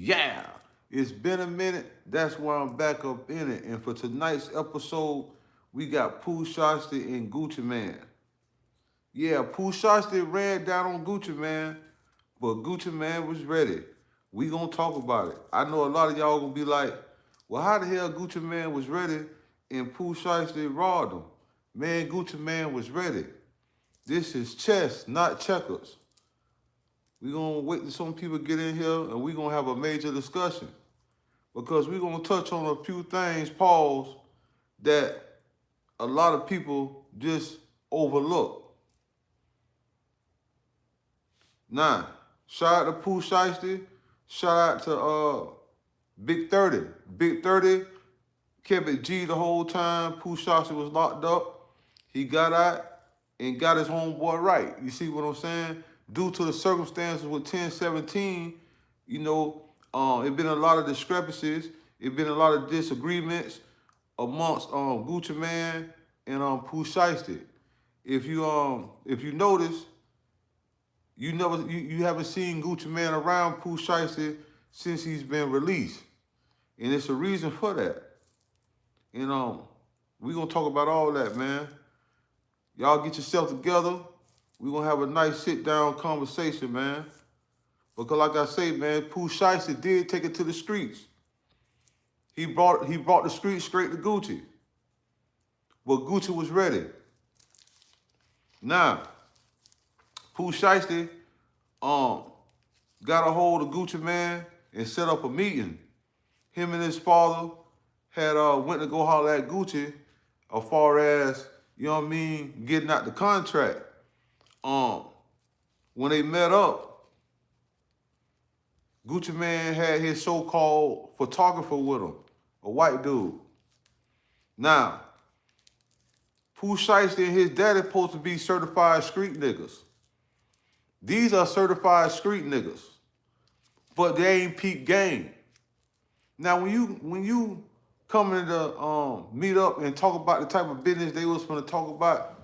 Yeah, it's been a minute. That's why I'm back up in it. And for tonight's episode, we got Pooh Shiesty and Gucci Man. Yeah, Pooh Shiesty ran down on Gucci Man, but Gucci Man was ready. We gonna talk about it. I know a lot of y'all gonna be like, well, how the hell Gucci Man was ready and Pooh Shiesty robbed him? Man, Gucci Man was ready. This is chess, not checkers. We gonna wait till some people get in here and we gonna have a major discussion because we gonna touch on a few things, pause, that a lot of people just overlook. Now, shout out to Pooh Shiesty. Shout out to Big 30. Big 30 kept it G the whole time. Pooh Shiesty was locked up. He got out and got his homeboy right. You see what I'm saying? Due to the circumstances with 1017, you know, it been a lot of discrepancies. It been a lot of disagreements amongst Gucci Man and Pooh Shiesty. If you notice, you haven't seen Gucci Man around Pooh Shiesty since he's been released, and it's a reason for that. And we gonna talk about all that, man. Y'all get yourself together. We gonna have a nice sit down conversation, man. Because like I say, man, Pooh Shiesty did take it to the streets. He brought the streets straight to Gucci. But Gucci was ready. Now, Pooh Shiesty got a hold of Gucci Man and set up a meeting. Him and his father had went to go holler at Gucci as far as, you know what I mean, getting out the contract. When they met up, Gucci Man had his so-called photographer with him, a white dude. Now, Pooh Shiesty and his daddy supposed to be certified street niggas. These are certified street niggas, but they ain't peep game. Now, when you come in to meet up and talk about the type of business they was going to talk about,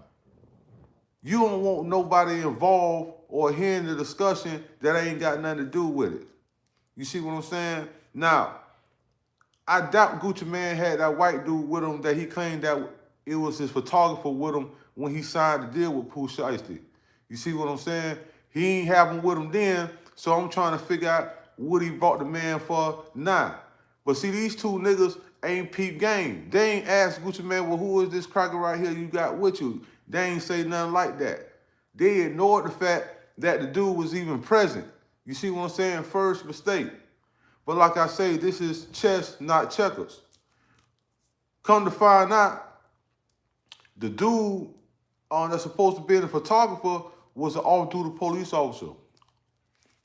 you don't want nobody involved or hearing the discussion that ain't got nothing to do with it. You see what I'm saying? Now, I doubt Gucci Man had that white dude with him that he claimed that it was his photographer with him when he signed the deal with Pooh Shiesty. You see what I'm saying? He ain't have him with him then, so I'm trying to figure out what he brought the man for now. But see, these two niggas ain't peep game. They ain't ask Gucci Man, well, who is this cracker right here you got with you? They ain't say nothing like that. They ignored the fact that the dude was even present. You see what I'm saying? First mistake. But like I say, this is chess, not checkers. Come to find out, the dude that's supposed to be the photographer was an off-duty police officer.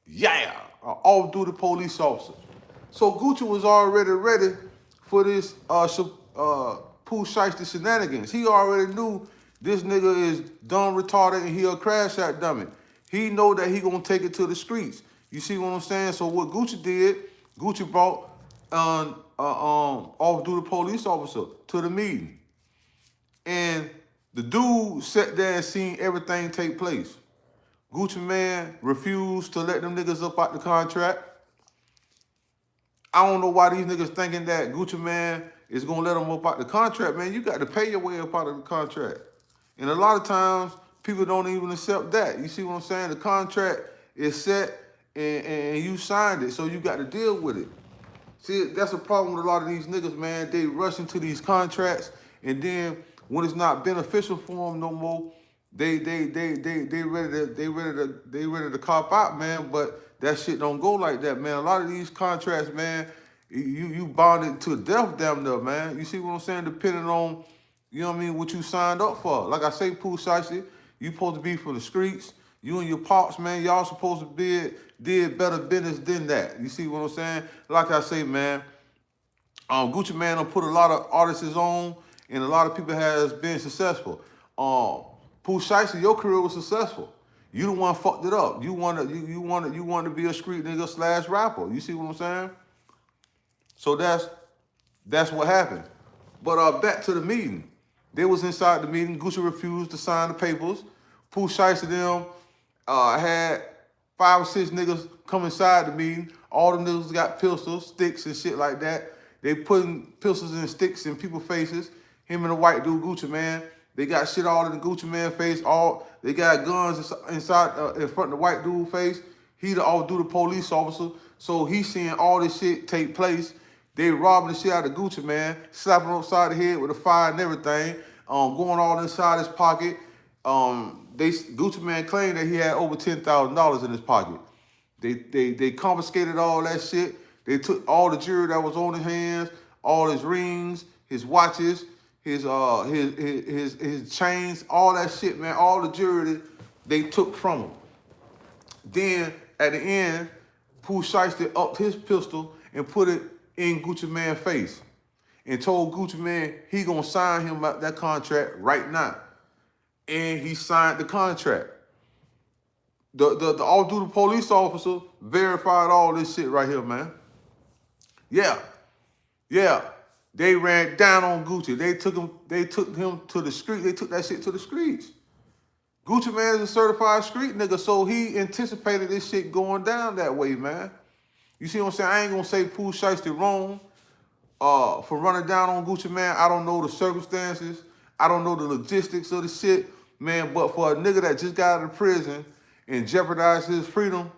Yeah, an off-duty police officer. So Gucci was already ready for this Pooh Shiesty shenanigans. He already knew this nigga is dumb, retarded, and he a crash out dummy. He know that he gonna take it to the streets. You see what I'm saying? So what Gucci did, Gucci brought off-duty police officer to the meeting. And the dude sat there and seen everything take place. Gucci Man refused to let them niggas up out the contract. I don't know why these niggas thinking that Gucci Man is gonna let them up out the contract, man. You got to pay your way up out of the contract. And a lot of times, people don't even accept that. You see what I'm saying? The contract is set and you signed it, so you got to deal with it. See, that's a problem with a lot of these niggas, man. They rush into these contracts, and then when it's not beneficial for them no more, they ready to cop out, man. But that shit don't go like that, man. A lot of these contracts, man, you bonded to death, damn near, man. You see what I'm saying? Depending on, you know what I mean, what you signed up for. Like I say, Pooh Shiesty, you supposed to be from the streets. You and your pops, man, y'all supposed to did better business than that. You see what I'm saying? Like I say, man, Gucci Man done put a lot of artists on, and a lot of people has been successful. Pooh Shiesty, your career was successful. You the one fucked it up. You wanted to be a street nigga / rapper. You see what I'm saying? So that's what happened. But back to the meeting. They was inside the meeting. Gucci refused to sign the papers. Pooh Shiesty them had 5 or 6 niggas come inside the meeting. All the niggas got pistols, sticks, and shit like that. They putting pistols and sticks in people's faces. Him and the white dude, Gucci Man, they got shit all in the Gucci Man face. They got guns inside in front of the white dude face. He the all-duty police officer, so he's seeing all this shit take place. They robbing the shit out of Gucci Man, slapping him upside the head with a fire and everything, going all inside his pocket. Gucci Man claimed that he had over $10,000 in his pocket. They confiscated all that shit. They took all the jewelry that was on his hands, all his rings, his watches, his chains, all that shit, man. All the jewelry they took from him. Then at the end, Pooh Shiesty upped his pistol and put it in Gucci Man's face and told Gucci Man he gonna sign him that contract right now. And he signed the contract. The all-duty police officer verified all this shit right here, man. Yeah. They ran down on Gucci. They took him to the street. They took that shit to the streets. Gucci Man is a certified street nigga, so he anticipated this shit going down that way, man. You see what I'm saying? I ain't gonna say Pooh Shiesty wrong for running down on Gucci Man. I don't know the circumstances. I don't know the logistics of the shit, man. But for a nigga that just got out of prison and jeopardized his freedom,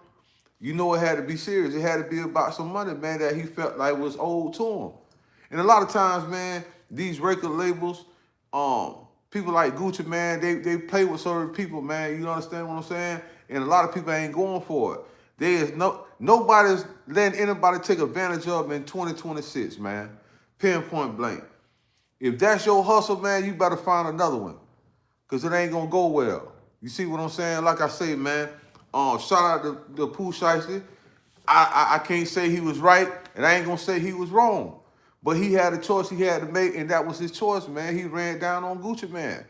you know it had to be serious. It had to be about some money, man, that he felt like was owed to him. And a lot of times, man, these record labels, people like Gucci, man, they play with certain people, man. You understand what I'm saying? And a lot of people ain't going for it. Nobody's letting anybody take advantage of them in 2026, man. Pinpoint blank. If that's your hustle, man, you better find another one, because it ain't going to go well. You see what I'm saying? Like I say, man, shout out to Pooh Shiesty. I can't say he was right, and I ain't going to say he was wrong. But he had a choice he had to make, and that was his choice, man. He ran down on Gucci Man.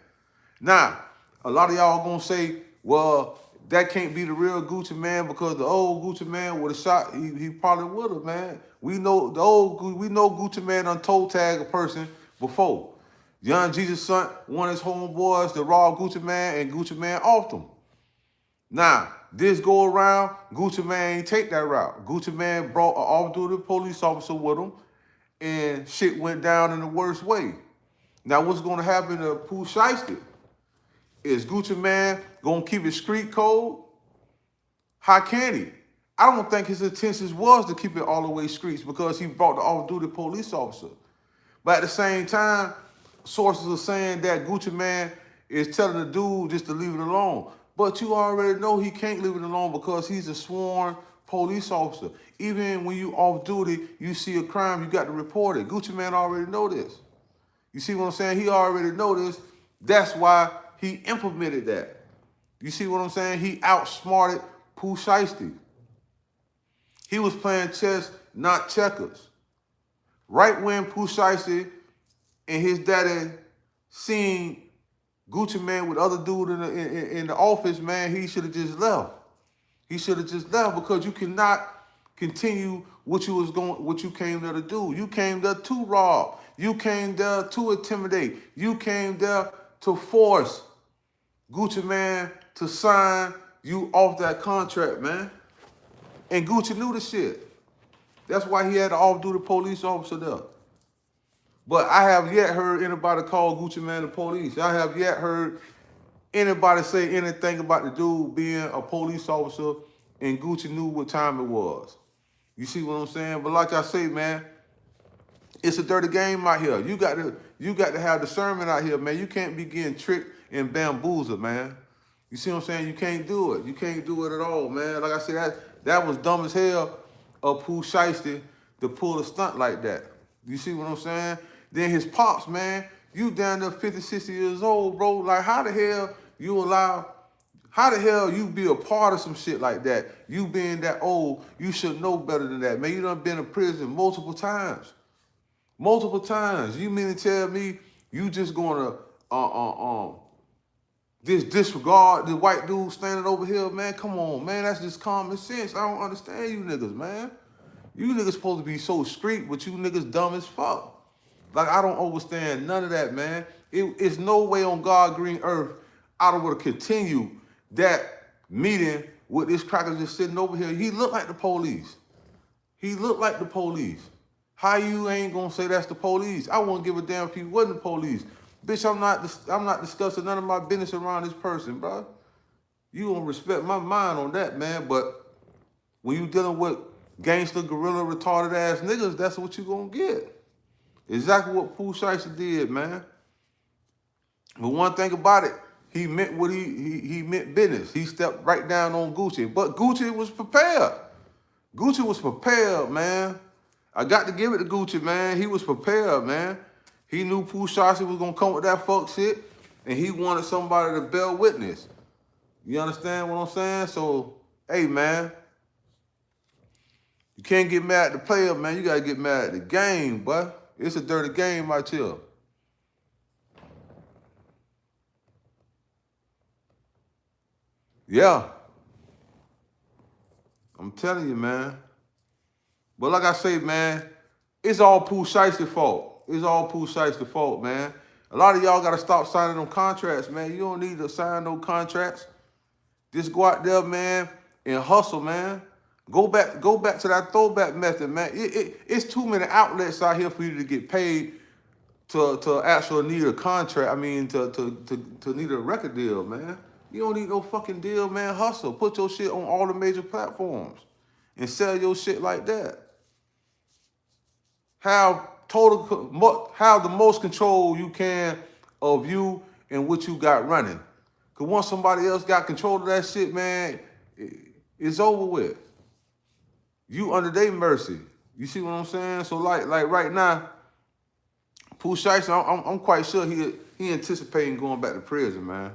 Now, a lot of y'all gonna say, well, that can't be the real Gucci Man because the old Gucci Man would have shot, he probably would have, man. We know Gucci Man done toe tag a person before. Young Jesus' son, one of his homeboys, to rob Gucci Man, and Gucci Man offed him. Now, this go around, Gucci Man ain't take that route. Gucci Man brought an off-duty police officer with him, and shit went down in the worst way. Now, what's going to happen to Pooh Shiesty? Is Gucci Man going to keep his street code? How can he? I don't think his intentions was to keep it all the way streets because he brought the off-duty police officer. But at the same time, sources are saying that Gucci Man is telling the dude just to leave it alone. But you already know he can't leave it alone because he's a sworn police officer. Even when you off duty, you see a crime, you got to report it. Gucci Man already know this. You see what I'm saying? He already know this. That's why he implemented that. You see what I'm saying? He outsmarted Pooh Shiesty. He was playing chess, not checkers. Right when Pooh Shiesty and his daddy seen Gucci Man with other dude in the office, man, he should have just left. He should have just left because you cannot continue what you came there to do. You came there to rob. You came there to intimidate. You came there to force Gucci Man to sign you off that contract, man. And Gucci knew the shit. That's why he had an off-duty police officer there. But I have yet heard anybody call Gucci Man the police. I have yet heard anybody say anything about the dude being a police officer and Gucci knew what time it was. You see what I'm saying? But like I say, man, it's a dirty game out here. You got to have discernment out here, man. You can't be getting tricked and bamboozled, man. You see what I'm saying? You can't do it. You can't do it at all, man. Like I said, that was dumb as hell of Pooh Shiesty to pull a stunt like that. You see what I'm saying? Then his pops, man, you down there 50, 60 years old, bro. Like, how the hell you be a part of some shit like that? You being that old, you should know better than that, man. You done been in prison multiple times. Multiple times. You mean to tell me you just gonna disregard the white dude standing over here, man? Come on, man. That's just common sense. I don't understand you niggas, man. You niggas supposed to be so street, but you niggas dumb as fuck. Like, I don't understand none of that, man. It's no way on God green earth I would have continued that meeting with this cracker just sitting over here. He looked like the police. He looked like the police. How you ain't gonna say that's the police? I wouldn't give a damn if he wasn't the police. Bitch, I'm not discussing none of my business around this person, bro. You gonna respect my mind on that, man. But when you dealing with gangster, gorilla, retarded ass niggas, that's what you gonna get. Exactly what Pooh Shiesty did, man. But one thing about it, he meant what he meant business. He stepped right down on Gucci. But Gucci was prepared. Gucci was prepared, man. I got to give it to Gucci, man. He was prepared, man. He knew Pooh Shiesty was gonna come with that fuck shit, and he wanted somebody to bear witness. You understand what I'm saying? So, hey, man, you can't get mad at the player, man. You gotta get mad at the game, boy. It's a dirty game right here. Yeah. I'm telling you, man. But like I say, man, it's all Pooh Shiesty's fault. It's all Pooh Shiesty's fault, man. A lot of y'all got to stop signing them contracts, man. You don't need to sign no contracts. Just go out there, man, and hustle, man. Go back to that throwback method, man. It's too many outlets out here for you to get paid to actually need a contract. I mean, to need a record deal, man. You don't need no fucking deal, man. Hustle. Put your shit on all the major platforms and sell your shit like that. Have the most control you can of you and what you got running. Cause once somebody else got control of that shit, man, it's over with. You under their mercy. You see what I'm saying? So like right now, Pooh Shiesty, I'm quite sure he anticipating going back to prison, man.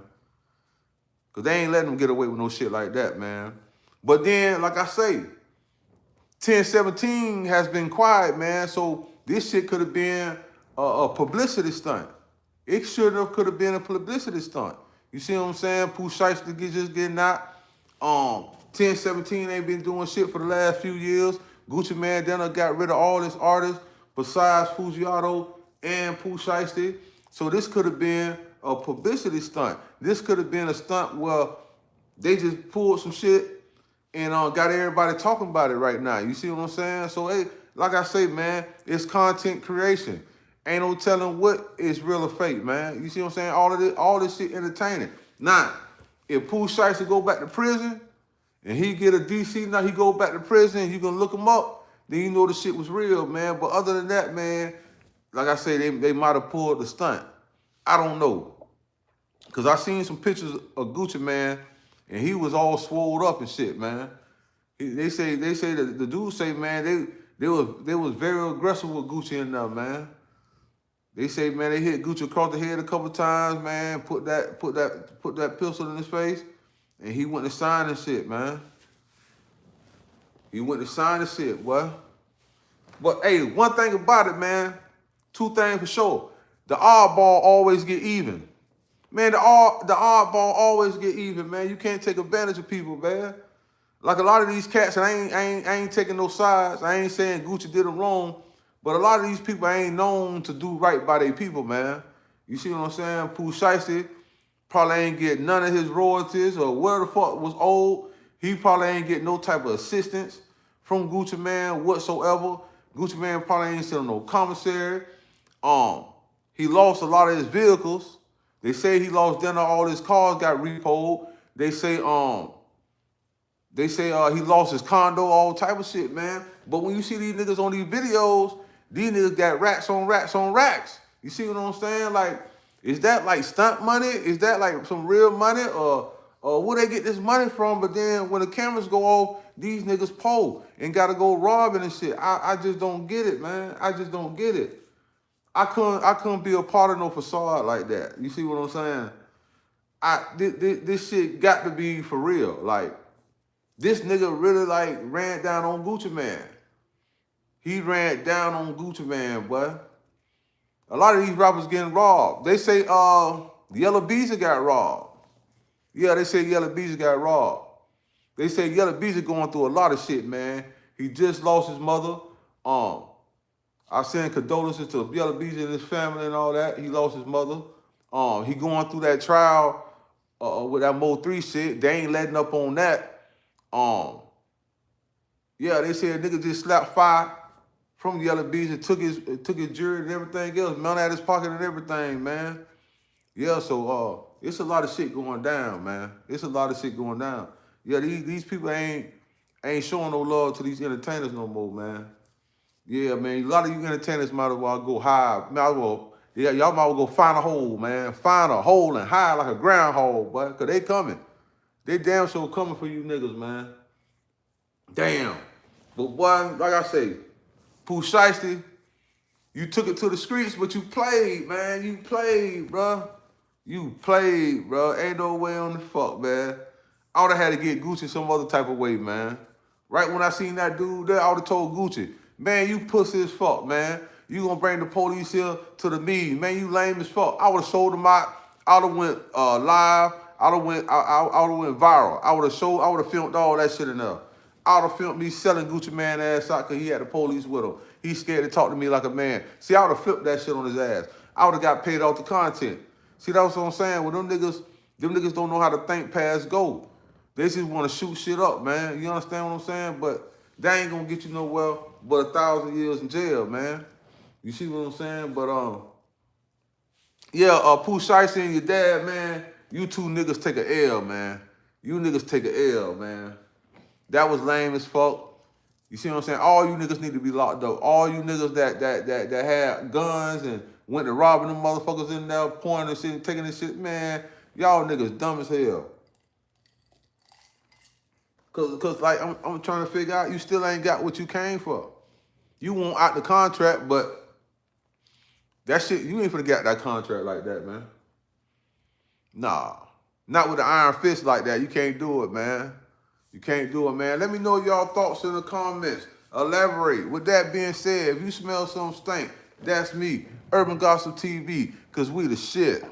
Cause they ain't letting him get away with no shit like that, man. But then, like I say, 1017 has been quiet, man. So this shit could have been a publicity stunt. It could have been a publicity stunt. You see what I'm saying? Pooh Shiesty just getting out. 1017 ain't been doing shit for the last few years. Gucci Mane then got rid of all his artists besides Fujiato and Pooh Shiesty. So this could have been a publicity stunt. This could have been a stunt where they just pulled some shit and got everybody talking about it right now. You see what I'm saying? So, hey, like I say, man, it's content creation. Ain't no telling what is real or fake, man. You see what I'm saying? All this shit entertaining. Now, if Pooh Shiesty go back to prison and he get a DC, now he go back to prison, you gonna look him up, then you know the shit was real, man. But other than that, man, like I say, they might have pulled the stunt. I don't know. Cause I seen some pictures of Gucci Mane, and he was all swolled up and shit, man. They say that the dudes say, man, they was very aggressive with Gucci in there, man. They say, man, they hit Gucci across the head a couple times, man. Put that pistol in his face, and he went to sign and shit, man. He went to sign and shit, boy. But hey, one thing about it, man. Two things for sure. The oddball always get even. Man, the oddball always get even, man. You can't take advantage of people, man. Like a lot of these cats, I ain't taking no sides. I ain't saying Gucci did them wrong, but a lot of these people ain't known to do right by their people, man. You see what I'm saying? Pooh Shiesty probably ain't get none of his royalties or where the fuck was owed. He probably ain't get no type of assistance from Gucci Mane whatsoever. Gucci Mane probably ain't selling no commissary. He lost a lot of his vehicles. They say he lost dinner, all his cars got repoed. They say he lost his condo, all type of shit, man. But when you see these niggas on these videos, these niggas got racks on racks on racks. You see what I'm saying? Like, is that like stunt money? Is that like some real money? Or where they get this money from? But then when the cameras go off, these niggas pull and gotta go robbing and shit. I just don't get it, man. I just don't get it. I couldn't be a part of no facade like that. You see what I'm saying? This shit got to be for real. Like, this nigga really like ran down on Gucci Mane. He ran down on Gucci Mane, boy. A lot of these rappers getting robbed. They say Yellow Beezy got robbed. Yeah, they say Yellow Beezy got robbed. They say Yellow Beezy going through a lot of shit, man. He just lost his mother. I send condolences to Yellow Beezy and his family and all that. He lost his mother. He going through that trial with that Mo 3 shit. They ain't letting up on that. Yeah, they said nigga just slapped 5 from Yellow Beach and took his jewelry and everything else, money out his pocket and everything, man. Yeah, so it's a lot of shit going down, man. It's a lot of shit going down. Yeah, these people ain't showing no love to these entertainers no more, man. Yeah, man. A lot of you entertainers might as well go hide. Might as well, yeah, y'all might as well go find a hole, man. Find a hole and hide like a groundhog, boy. Cause they coming. They damn sure coming for you niggas, man. Damn. But boy, like I say, Pooh Shiesty, you took it to the streets, but you played, man. You played, bro. You played, bro. Ain't no way on the fuck, man. I would have had to get Gucci some other type of way, man. Right when I seen that dude there, I would have told Gucci, man, you pussy as fuck, man. You gonna bring the police here to the meeting, man. You lame as fuck. I would have sold him out. I would have went live. I would have went viral. I would have filmed all that shit in there. I would have filmed me selling Gucci Man ass out because he had the police with him. He's scared to talk to me like a man. See, I would have flipped that shit on his ass. I would have got paid off the content. See, that's what I'm saying. Well, them niggas don't know how to think past go. They just want to shoot shit up, man. You understand what I'm saying? But that ain't gonna get you nowhere but 1,000 years in jail, man. You see what I'm saying? But yeah, Pooh Shiesty and your dad, man. You two niggas take a L, man. You niggas take a L, man. That was lame as fuck. You see what I'm saying? All you niggas need to be locked up. All you niggas that had guns and went to robbing them motherfuckers in there, pouring this shit, taking this shit, man. Y'all niggas dumb as hell. Cause like I'm trying to figure out, you still ain't got what you came for. You want out the contract, but that shit, you ain't finna get that contract like that, man. Nah. Not with the iron fist like that. You can't do it, man. You can't do it, man. Let me know y'all thoughts in the comments. Elaborate. With that being said, if you smell some stink, that's me, Urban Gossip TV, because we the shit.